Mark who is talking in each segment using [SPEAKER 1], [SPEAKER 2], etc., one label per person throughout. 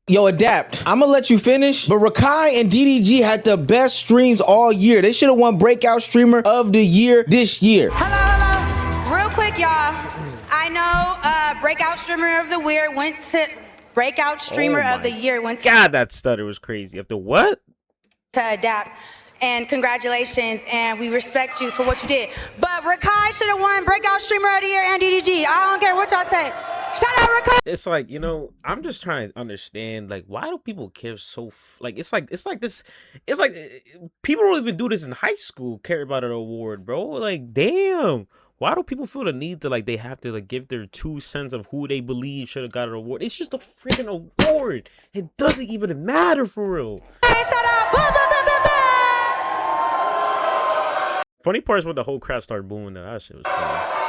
[SPEAKER 1] Yo, Adapt, I'm gonna let you finish, but Rakai and DDG had the best streams all year. They should have won Breakout Streamer of the Year this year.
[SPEAKER 2] Hello. Real quick, y'all. I know Breakout Streamer of the Year went to Breakout Streamer of the Year went to
[SPEAKER 3] God, that stutter was crazy. After what?
[SPEAKER 2] To Adapt. And congratulations, and we respect you for what you did. But Rakai should have won Breakout Streamer of the Year and DDG. I don't care what y'all say. Shout out Rakai.
[SPEAKER 3] It's like, you know, I'm just trying to understand, like, why do people care so like it's like people don't even do this in high school, care about an award, bro. Like, damn. Why do people feel the need to, like, they have to, like, give their 2 cents of who they believe should have got an award? It's just a freaking award. It doesn't even matter for real.
[SPEAKER 2] Hey, shout out. Blah, blah, blah, blah, blah.
[SPEAKER 3] Funny part is when the whole crowd started booing. That shit was funny.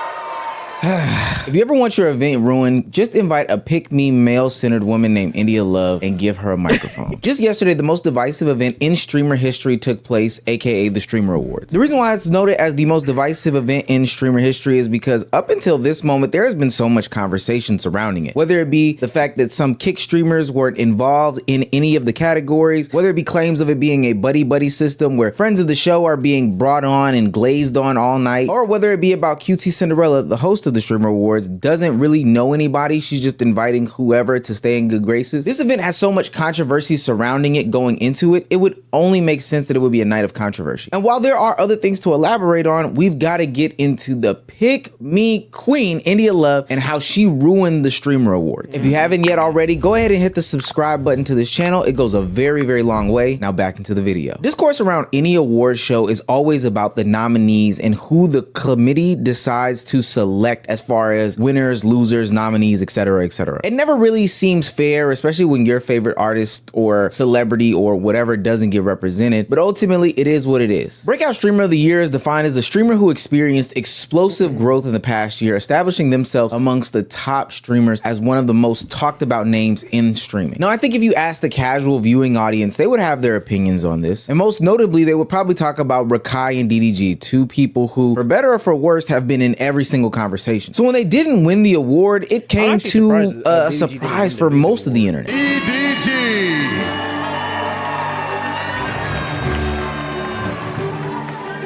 [SPEAKER 1] If you ever want your event ruined, just invite a pick-me male-centered woman named India Love and give her a microphone. Just yesterday, the most divisive event in streamer history took place, aka the Streamer Awards. The reason why it's noted as the most divisive event in streamer history is because up until this moment, there has been so much conversation surrounding it. Whether it be the fact that some kick streamers weren't involved in any of the categories, whether it be claims of it being a buddy-buddy system where friends of the show are being brought on and glazed on all night, or whether it be about QT Cinderella, the host of the Streamer Awards, doesn't really know anybody. She's just inviting whoever to stay in good graces. This event has so much controversy surrounding it going into it, it would only make sense that it would be a night of controversy. And while there are other things to elaborate on, we've got to get into the pick me queen, India Love, and how she ruined the Streamer Awards. If you haven't yet already, go ahead and hit the subscribe button to this channel. It goes a very, very long way. Now back into the video. Discourse around any award show is always about the nominees and who the committee decides to select as far as winners, losers, nominees, etc., etc. It never really seems fair, especially when your favorite artist or celebrity or whatever doesn't get represented, but ultimately it is what it is. Breakout Streamer of the Year is defined as a streamer who experienced explosive growth in the past year, establishing themselves amongst the top streamers as one of the most talked about names in streaming. Now, I think if you ask the casual viewing audience, they would have their opinions on this, and most notably, they would probably talk about Rakai and DDG, two people who, for better or for worse, have been in every single conversation. So when they didn't win the award, it came to a surprise for most of the internet.
[SPEAKER 4] DDG.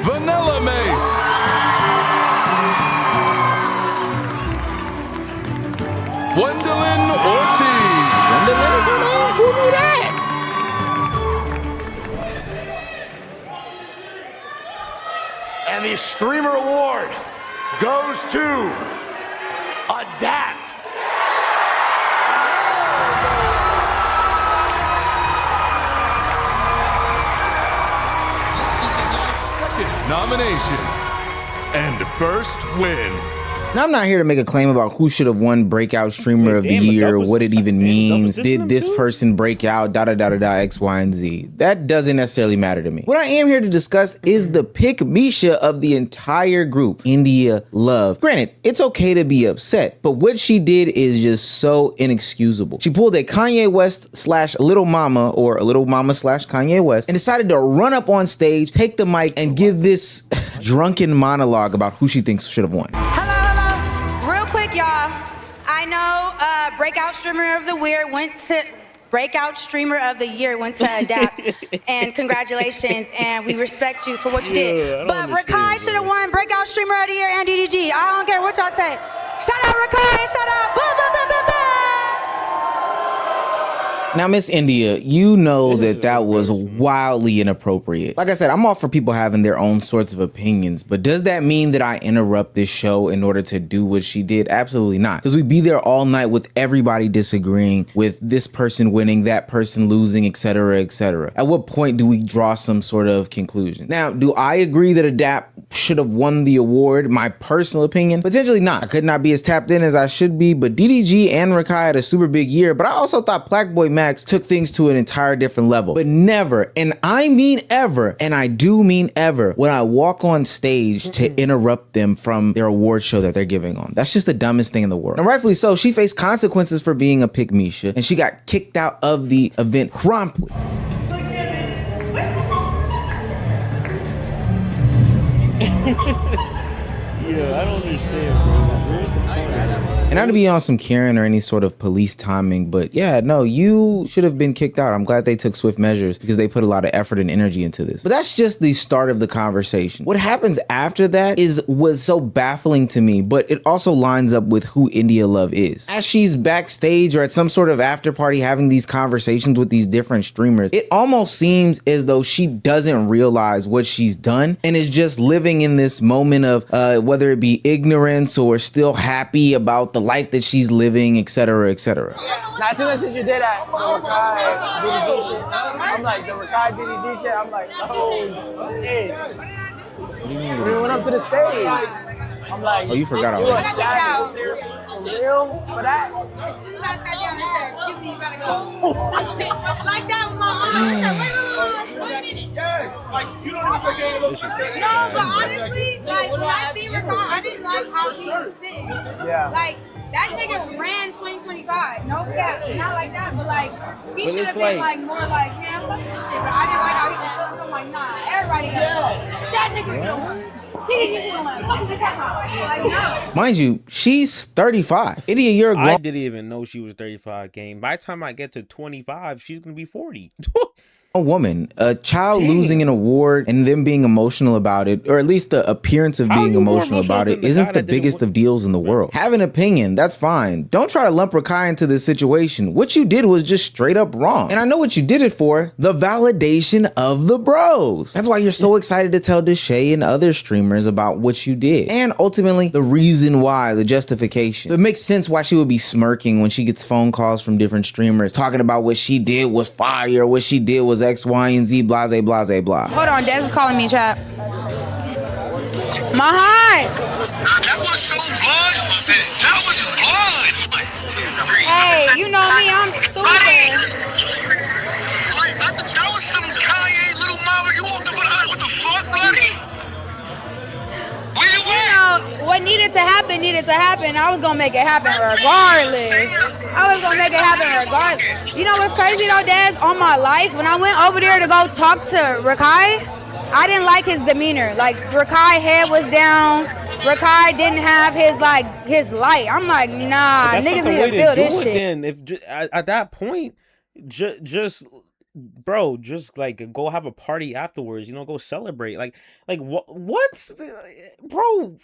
[SPEAKER 4] Vanilla Mace. Gwendolyn Ortiz.
[SPEAKER 1] Gwendolyn is her name? Who knew that?
[SPEAKER 5] And the Streamer Award goes to Adapt.
[SPEAKER 4] Second nomination and first win.
[SPEAKER 1] Now, I'm not here to make a claim about who should have won Breakout Streamer of the Year, what it even means, did this person break out, X, Y, and Z. That doesn't necessarily matter to me. What I am here to discuss is the pick Misha of the entire group, India Love. Granted, it's okay to be upset, but what she did is just so inexcusable. She pulled a Kanye West / Little Mama, or a Little Mama / Kanye West, and decided to run up on stage, take the mic, and give this drunken monologue about who she thinks should have won.
[SPEAKER 2] Y'all, I know Breakout Streamer of the Year went to Adapt. And congratulations, and we respect you for what you did. But Rakai should have won Breakout Streamer of the Year and DDG. I don't care what y'all say. Shout out Rakai, shout out blah, blah, blah, blah, blah.
[SPEAKER 1] Now, Miss India, you know that was wildly inappropriate. Like I said, I'm all for people having their own sorts of opinions, but does that mean that I interrupt this show in order to do what she did? Absolutely not. Because we'd be there all night with everybody disagreeing, with this person winning, that person losing, etc., etc. At what point do we draw some sort of conclusion? Now, do I agree that Adapt should have won the award? My personal opinion? Potentially not. I could not be as tapped in as I should be, but DDG and Rakai had a super big year, but I also thought Blackboy Max took things to an entire different level. But never, and I mean ever, and I do mean ever, when I walk on stage to interrupt them from their award show that they're giving on. That's just the dumbest thing in the world. And rightfully so, she faced consequences for being a pick Misha, and she got kicked out of the event promptly.
[SPEAKER 3] Yeah, I don't understand, bro.
[SPEAKER 1] And Not to be on some Karen or any sort of police timing, but yeah, no, you should have been kicked out. I'm glad they took swift measures because they put a lot of effort and energy into this. But that's just the start of the conversation. What happens after that was so baffling to me, but it also lines up with who India Love is. As she's backstage or at some sort of after party having these conversations with these different streamers, it almost seems as though she doesn't realize what she's done and is just living in this moment of whether it be ignorance or still happy about the life that she's living, etc., etc.
[SPEAKER 6] Now, as soon as you did that, the Rakai DDD shit, I'm like, the Rakai DDD shit, I'm like, oh shit. When we went up to the stage, I'm like,
[SPEAKER 1] oh, you forgot already.
[SPEAKER 2] I got kicked out.
[SPEAKER 6] For real? For that?
[SPEAKER 2] As soon as I sat down, I said, excuse me, you gotta go. Like that with my arm. I said, wait.
[SPEAKER 5] Yes, like you don't even take any of those shit.
[SPEAKER 2] No, but honestly, like when I see Rakai, I didn't like how he was sitting.
[SPEAKER 6] Yeah.
[SPEAKER 2] Like, that nigga ran 2025. No cap, not like that, but like he should have been like more like, man, fuck this shit. But I didn't like how he was feeling. So I'm like, nah, everybody got that nigga should have won. He should have won. What was you talking about? Like, no.
[SPEAKER 1] Mind you, she's 35. Idiot, you're a grown.
[SPEAKER 3] I didn't even know she was 35. Game. By the time I get to 25, she's gonna be 40.
[SPEAKER 1] Woman, a child losing an award and them being emotional about it, or at least the appearance of being emotional about it, isn't the biggest of deals in the world. Have an opinion, that's fine. Don't try to lump Rakai into this situation. What you did was just straight up wrong. And I know what you did it for, the validation of the bros. That's why you're so excited to tell Deshae and other streamers about what you did. And ultimately, the reason why, the justification. So it makes sense why she would be smirking when she gets phone calls from different streamers talking about what she did was fire, what she did was X, Y, and Z, blase, blase, blah.
[SPEAKER 2] Hold on, Des is calling me, chat. My heart.
[SPEAKER 5] That was so blood. That was blood.
[SPEAKER 2] Hey, you know me, I'm super.
[SPEAKER 5] That was some Kanye little mama. You walked up with her. What the fuck, buddy? Where you at?
[SPEAKER 2] What needed to happen. I was gonna make it happen regardless. You know what's crazy though, Des? On my life, when I went over there to go talk to Rakai, I didn't like his demeanor. Like, Rakai head was down. Rakai didn't have his light. I'm like, nah, niggas need to feel this shit.
[SPEAKER 3] Then, if at that point, just like go have a party afterwards. Go celebrate. Like what's bro?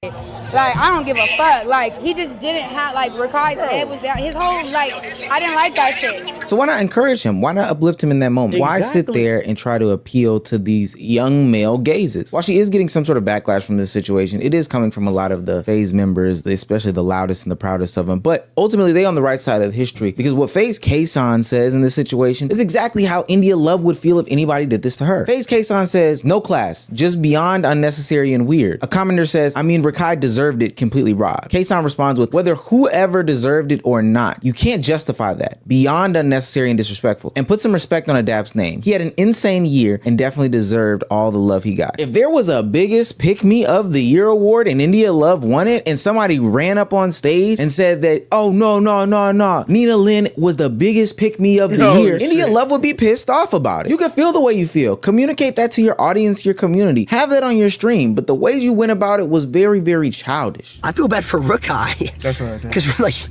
[SPEAKER 2] Like, I don't give a fuck. Like, he just didn't have, like, Rakai's head was down. His whole, like, I didn't like that shit.
[SPEAKER 1] So why not encourage him? Why not uplift him in that moment? Why sit there and try to appeal to these young male gazes? While she is getting some sort of backlash from this situation, it is coming from a lot of the FaZe members, especially the loudest and the proudest of them. But ultimately, they on the right side of history, because what FaZe Kason says in this situation is exactly how India Love would feel if anybody did this to her. FaZe Kason says, no class, just beyond unnecessary and weird. A commenter says, I mean, Rakai deserved it completely raw. Kason responds with, whether whoever deserved it or not, you can't justify that. Beyond unnecessary and disrespectful. And put some respect on Adapt's name. He had an insane year and definitely deserved all the love he got. If there was a biggest pick me of the year award and India Love won it and somebody ran up on stage and said that, oh no, Nina Lynn was the biggest pick me of the year, shit. India Love would be pissed off about it. You can feel the way you feel. Communicate that to your audience, your community. Have that on your stream. But the way you went about it was very, very childish.
[SPEAKER 7] I feel bad for Rakai.
[SPEAKER 8] That's what I said.
[SPEAKER 7] Because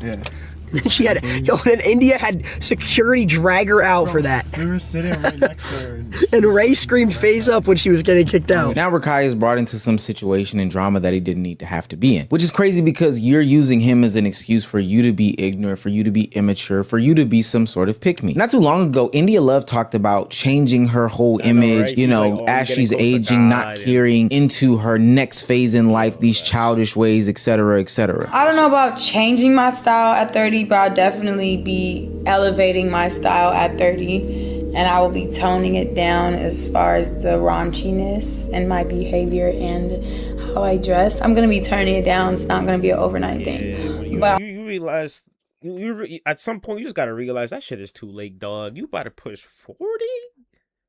[SPEAKER 7] then she had, then India had security drag her out for that.
[SPEAKER 8] We were sitting right next to her.
[SPEAKER 7] And Ray screamed face up when she was getting kicked out.
[SPEAKER 1] Now Rakai is brought into some situation and drama that he didn't need to have to be in, which is crazy because you're using him as an excuse for you to be ignorant, for you to be immature, for you to be some sort of pick me. Not too long ago, India Love talked about changing her whole image, right? As she's aging, not carrying into her next phase in life, these childish ways, etc., etc.
[SPEAKER 9] I don't know about changing my style at 30, but I'll definitely be elevating my style at 30. And I will be toning it down as far as the raunchiness and my behavior and how I dress. I'm going to be turning it down. It's not going to be an overnight thing. But
[SPEAKER 3] you realize, at some point, you just got to realize that shit is too late, dog. You about to push 40?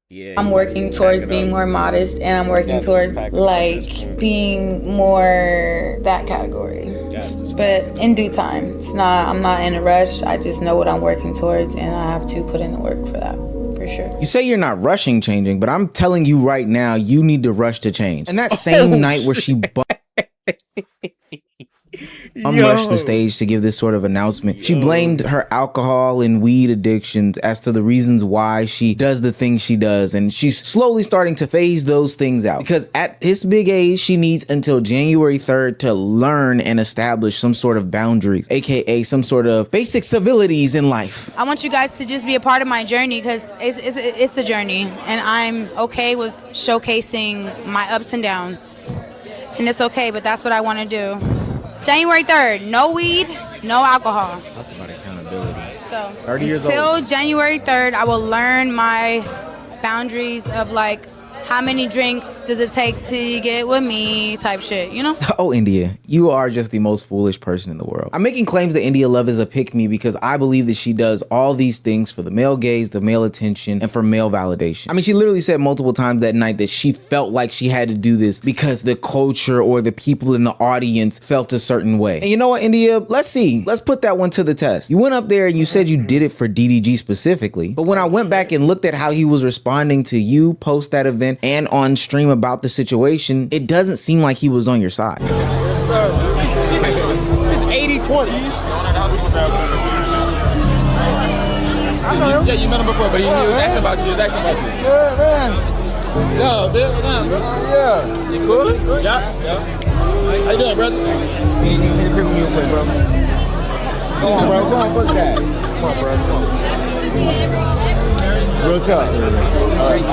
[SPEAKER 3] Yeah,
[SPEAKER 9] I'm working towards being more modest, and I'm working towards like being more that category. But in due time. I'm not in a rush. I just know what I'm working towards, and I have to put in the work for that. For sure.
[SPEAKER 1] You say you're not rushing changing, but I'm telling you right now, you need to rush to change. And that same night where she unrushed the stage to give this sort of announcement. She blamed her alcohol and weed addictions as to the reasons why she does the things she does, and she's slowly starting to phase those things out because at this big age, she needs until January 3rd to learn and establish some sort of boundaries, aka some sort of basic civilities in life.
[SPEAKER 2] I want you guys to just be a part of my journey because it's a journey, and I'm okay with showcasing my ups and downs. And it's okay, but that's what I want to do. January 3rd, no weed, no alcohol.
[SPEAKER 1] Talk about accountability.
[SPEAKER 2] So
[SPEAKER 1] 30 years
[SPEAKER 2] until
[SPEAKER 1] old.
[SPEAKER 2] January 3rd, I will learn my boundaries of like, how many drinks does it take to get with me type shit, you know?
[SPEAKER 1] Oh, India, you are just the most foolish person in the world. I'm making claims that India Love is a pick-me because I believe that she does all these things for the male gaze, the male attention, and for male validation. I mean, she literally said multiple times that night that she felt like she had to do this because the culture or the people in the audience felt a certain way. And you know what, India? Let's see. Let's put that one to the test. You went up there and you said you did it for DDG specifically, but when I went back and looked at how he was responding to you post that event and on stream about the situation, it doesn't seem like he was on your side.
[SPEAKER 6] It's 80-20.
[SPEAKER 10] Yeah, you met him before, but he was asking about you.
[SPEAKER 6] Yeah, man.
[SPEAKER 10] Yo, Bill,
[SPEAKER 6] Yeah.
[SPEAKER 10] you cool? Yeah. How you doing, brother?
[SPEAKER 6] You need to pick me real quick, bro. Come on, bro. Come on, fuck that. Come on, bro. Come on. Real talk. All right.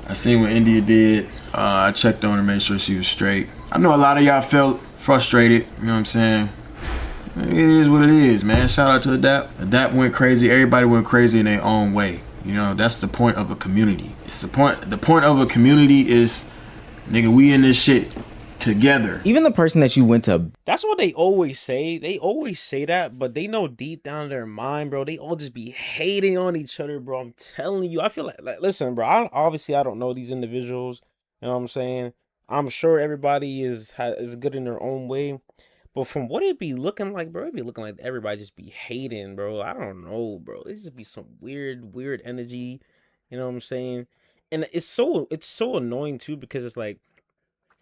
[SPEAKER 10] I seen what India did. I checked on her, made sure she was straight. I know a lot of y'all felt frustrated, you know what I'm saying? It is what it is, man. Shout out to Adapt. Adapt went crazy. Everybody went crazy in their own way. You know, that's the point of a community. It's the point of a community is, nigga, we in this shit together.
[SPEAKER 1] Even the person that you went to,
[SPEAKER 3] That's what they always say. They always say that, but they know deep down in their mind, bro, they all just be hating on each other, bro. I'm telling you. I feel like listen, bro, I don't know these individuals. You know what I'm saying? I'm sure everybody is good in their own way. But from what it be looking like, bro, it be looking like everybody just be hating, bro. I don't know, bro. It just be some weird energy. You know what I'm saying? And it's so annoying too, because it's like,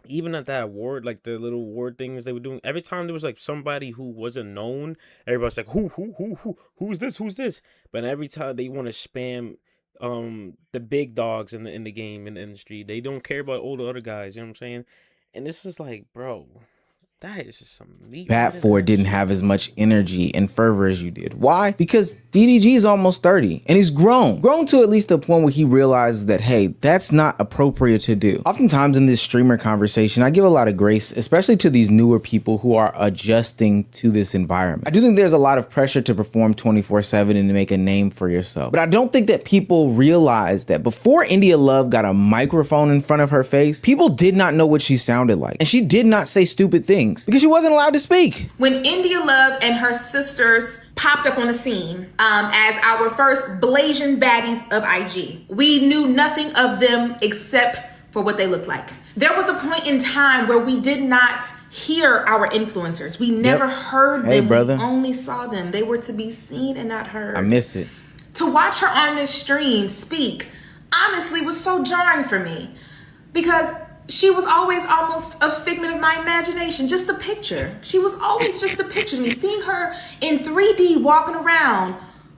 [SPEAKER 3] even at that award, like the little award things they were doing, every time there was like somebody who wasn't known, everybody's like, who's this? But every time they want to spam the big dogs in the game, in the industry, they don't care about all the other guys, you know what I'm saying? And this is like, bro, that is just some meat.
[SPEAKER 1] Pat Ford didn't have as much energy and fervor as you did. Why? Because DDG is almost 30 and he's grown to at least the point where he realizes that, hey, that's not appropriate to do. Oftentimes in this streamer conversation, I give a lot of grace, especially to these newer people who are adjusting to this environment. I do think there's a lot of pressure to perform 24/7 and to make a name for yourself. But I don't think that people realize that before India Love got a microphone in front of her face, people did not know what she sounded like. And she did not say stupid things because she wasn't allowed to speak.
[SPEAKER 11] When India Love and her sisters popped up on the scene as our first blazing baddies of IG, we knew nothing of them except for what they looked like. There was a point in time where we did not hear our influencers. We never heard them.
[SPEAKER 1] Hey, brother.
[SPEAKER 11] We only saw them. They were to be seen and not heard.
[SPEAKER 1] I miss it.
[SPEAKER 11] To watch her on this stream speak, honestly, was so jarring for me, because she was always almost a figment of my imagination, just a picture. She was always just a picture to me. Seeing her in 3D walking around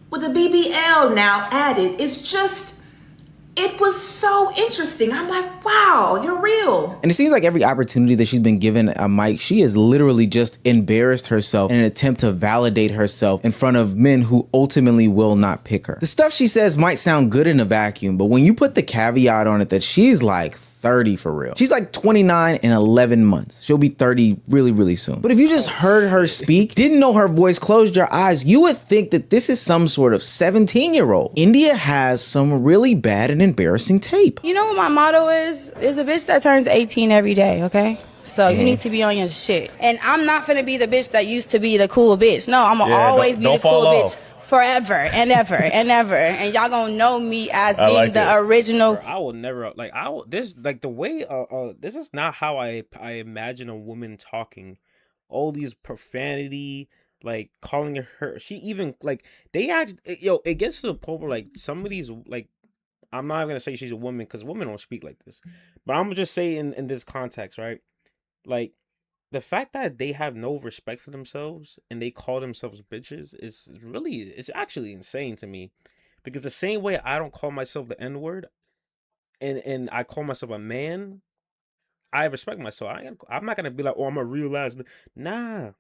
[SPEAKER 11] with a BBL now added, it was so interesting. I'm like, wow, you're real.
[SPEAKER 1] And it seems like every opportunity that she's been given a mic, she has literally just embarrassed herself in an attempt to validate herself in front of men who ultimately will not pick her. The stuff she says might sound good in a vacuum, but when you put the caveat on it that she's like 30 for real. She's like 29 in 11 months. She'll be 30 really, really soon. But if you just heard her speak, didn't know her voice, closed your eyes, you would think that this is some sort of 17-year-old. India has some really bad and embarrassing tape.
[SPEAKER 2] You know what my motto is? There's a bitch that turns 18 every day, okay? So you need to be on your shit. And I'm not finna be the bitch that used to be the cool bitch. No, I'm gonna always be the cool bitch. Forever and ever and ever, and y'all gonna know me as being the original.
[SPEAKER 3] I will never this is not how I imagine a woman talking. All these profanity, like calling her. She even like it gets to the point where like some of these, like, I'm not gonna say she's a woman because women don't speak like this, but I'm gonna just say in this context, right? Like, the fact that they have no respect for themselves and they call themselves bitches is really, it's actually insane to me. Because the same way I don't call myself the N-word and I call myself a man, I respect myself. I'm not gonna be like, oh, I'm a real ass. Nah,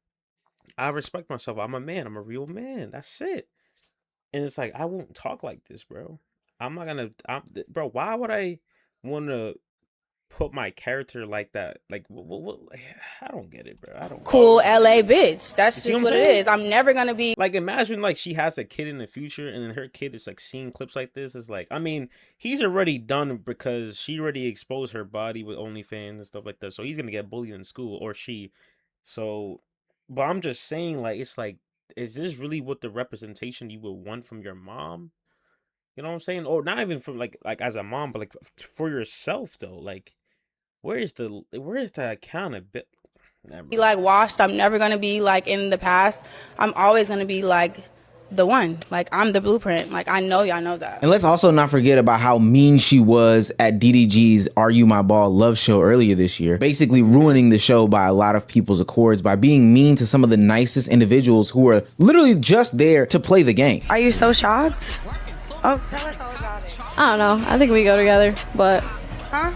[SPEAKER 3] I respect myself. I'm a man. I'm a real man. That's it. And it's like, I won't talk like this, bro. I'm not gonna, bro. Why would I want to put my character like that? Like, what, I don't get it, bro. I don't.
[SPEAKER 12] Cool LA bitch. That's
[SPEAKER 3] You see
[SPEAKER 12] just
[SPEAKER 3] what
[SPEAKER 12] what
[SPEAKER 3] I'm
[SPEAKER 12] it
[SPEAKER 3] saying?
[SPEAKER 12] is. I'm never gonna be
[SPEAKER 3] Like, imagine like she has a kid in the future, and then her kid is like seeing clips like this. It's like, I mean, he's already done because she already exposed her body with OnlyFans and stuff like that. So he's gonna get bullied in school, or she. So, but I'm just saying, like, it's like, is this really what the representation you would want from your mom? You know what I'm saying? Or not even from like as a mom, but like for yourself though. Like, where's the accountability?
[SPEAKER 12] like washed. I'm never gonna be like in the past. I'm always gonna be like the one. Like I'm the blueprint. Like I know y'all know that.
[SPEAKER 1] And let's also not forget about how mean she was at DDG's Are You My Ball love show earlier this year, basically ruining the show by a lot of people's accords by being mean to some of the nicest individuals who are literally just there to play the game.
[SPEAKER 2] Are you so shocked? Oh, tell us all about it.
[SPEAKER 13] I don't know. I think we go together, but
[SPEAKER 2] Huh?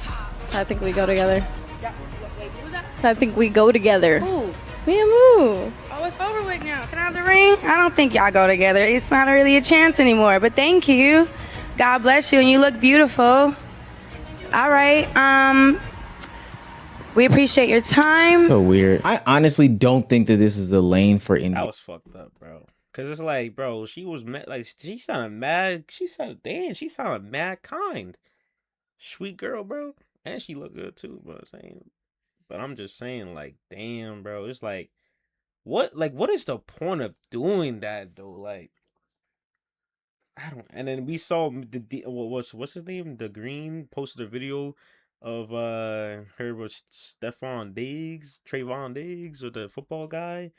[SPEAKER 13] I think we go together.
[SPEAKER 2] Yeah. Wait, who was that?
[SPEAKER 13] I think we go together.
[SPEAKER 2] Who?
[SPEAKER 13] Me and Moo.
[SPEAKER 2] Oh, it's over with now. Can I have the ring? I don't think y'all go together. It's not really a chance anymore. But thank you. God bless you, and you look beautiful. All right. We appreciate your time.
[SPEAKER 1] So weird. I honestly don't think that this is the lane for India.
[SPEAKER 3] That was fucked up, bro. Cause it's like, bro, she was mad. Like, she sounded mad. She sounded mad kind, sweet girl, bro, and she looked good too. But I'm just saying, like, damn, bro, it's like, what is the point of doing that though? Like, I don't. And then we saw what's his name? The Green posted a video of her with Trayvon Diggs, or the football guy.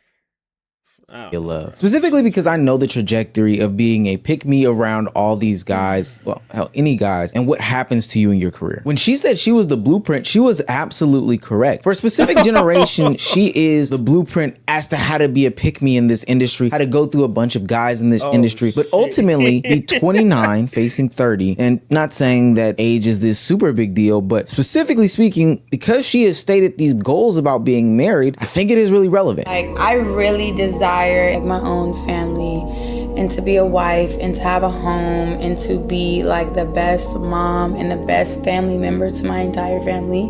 [SPEAKER 1] Your love. Specifically because I know the trajectory of being a pick-me around all these guys, well, hell, any guys, and what happens to you in your career. When she said she was the blueprint, she was absolutely correct. For a specific generation, she is the blueprint as to how to be a pick-me in this industry, how to go through a bunch of guys in this industry, but ultimately be 29 facing 30, and not saying that age is this super big deal, but specifically speaking, because she has stated these goals about being married, I think it is really relevant.
[SPEAKER 9] Like, I really desire like my own family, and to be a wife, and to have a home, and to be like the best mom and the best family member to my entire family.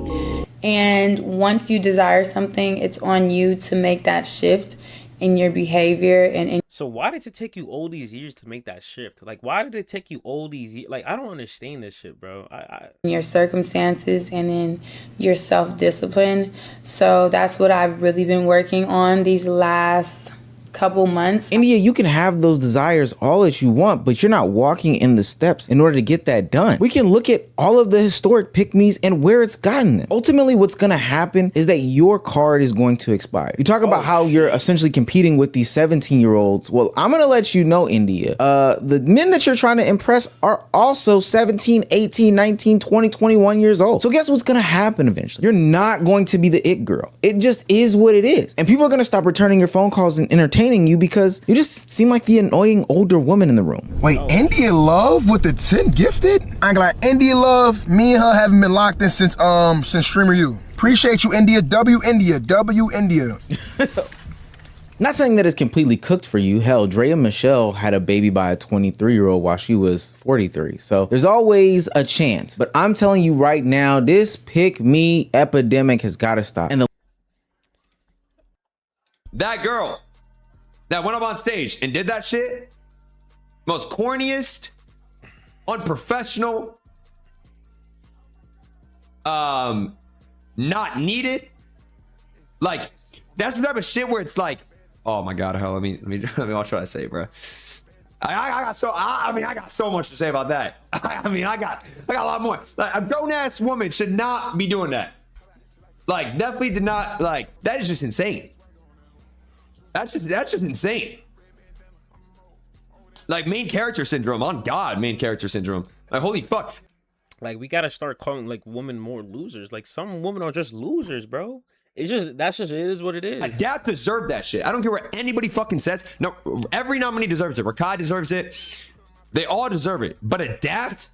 [SPEAKER 9] And once you desire something, it's on you to make that shift in your behavior and
[SPEAKER 3] So why did it take you all these years to make that shift? Like, why did it take you all these years? Like, I don't understand this shit, bro.
[SPEAKER 9] in your circumstances and in your self-discipline. So that's what I've really been working on these last couple months.
[SPEAKER 1] India, you can have those desires all that you want, but you're not walking in the steps in order to get that done. We can look at all of the historic pick-me's and where it's gotten them. Ultimately, what's gonna happen is that your card is going to expire. You talk about how you're essentially competing with these 17-year-olds. Well, I'm gonna let you know, India, the men that you're trying to impress are also 17, 18, 19, 20, 21 years old. So guess what's gonna happen eventually? You're not going to be the it girl. It just is what it is. And people are gonna stop returning your phone calls and entertaining you because you just seem like the annoying older woman in the room.
[SPEAKER 14] Wait, India Love with the 10 gifted? I ain't gonna lie, India Love, me and her haven't been locked in since Streamer U. Appreciate you, India. W India.
[SPEAKER 1] Not saying that it's completely cooked for you. Hell, Drea Michelle had a baby by a 23-year-old while she was 43. So there's always a chance. But I'm telling you right now, this pick me epidemic has got to stop. And
[SPEAKER 15] that girl that went up on stage and did that shit, most corniest, unprofessional, not needed. Like, that's the type of shit where it's like, oh my god, hell, let me watch what I say, bro. I got so much to say about that. I got a lot more. Like, a grown-ass woman should not be doing that. Like, definitely did not, like, that is just insane. That's just insane. Like, main character syndrome. On God, main character syndrome. Like, holy fuck.
[SPEAKER 3] Like, we gotta start calling like women more losers. Like, some women are just losers, bro. That's just it is what it is.
[SPEAKER 15] Adapt deserved that shit. I don't care what anybody fucking says. No, every nominee deserves it. Rakai deserves it. They all deserve it. But Adapt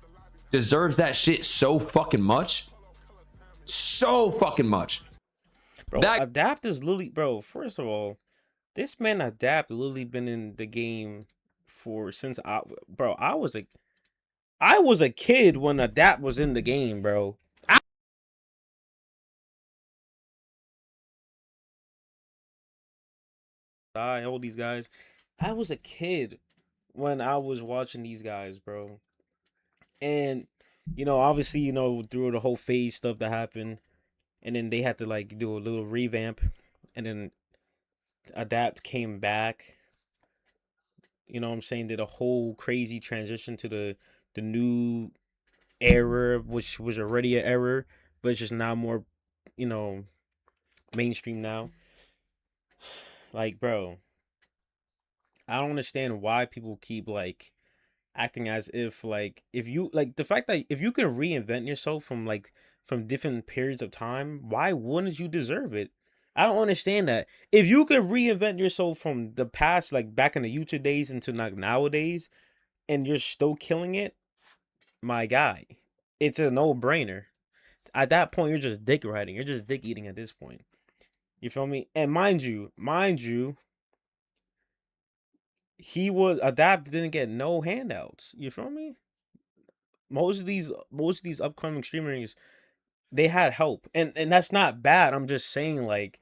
[SPEAKER 15] deserves that shit so fucking much. So fucking much.
[SPEAKER 3] Bro, Adapt is literally, bro, first of all, this man Adapt literally been in the game since I was a kid when Adapt was in the game, bro. All these guys. I was a kid when I was watching these guys, bro. And obviously, through the whole phase stuff that happened, and then they had to like do a little revamp, and then Adapt came back. You know what I'm saying? Did a whole crazy transition to the new era, which was already an error, but it's just now more, mainstream now. Like, bro, I don't understand why people keep like acting as if like if you like the fact that if you can reinvent yourself from different periods of time, why wouldn't you deserve it? I don't understand that. If you can reinvent yourself from the past, like back in the YouTube days into like nowadays, and you're still killing it, my guy, it's a no-brainer. At that point, you're just dick riding. You're just dick eating at this point. You feel me? And mind you, Adapt didn't get no handouts. You feel me? Most of these upcoming streamers, they had help, and that's not bad. I'm just saying, like,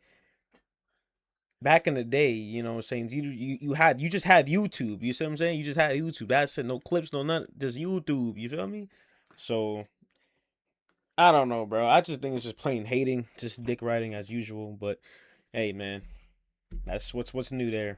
[SPEAKER 3] back in the day, saying you just had YouTube. You see what I'm saying? You just had YouTube. That's it. No clips, no none. Just YouTube. You feel me? So I don't know, bro. I just think it's just plain hating, just dick riding as usual. But hey, man, that's what's new there.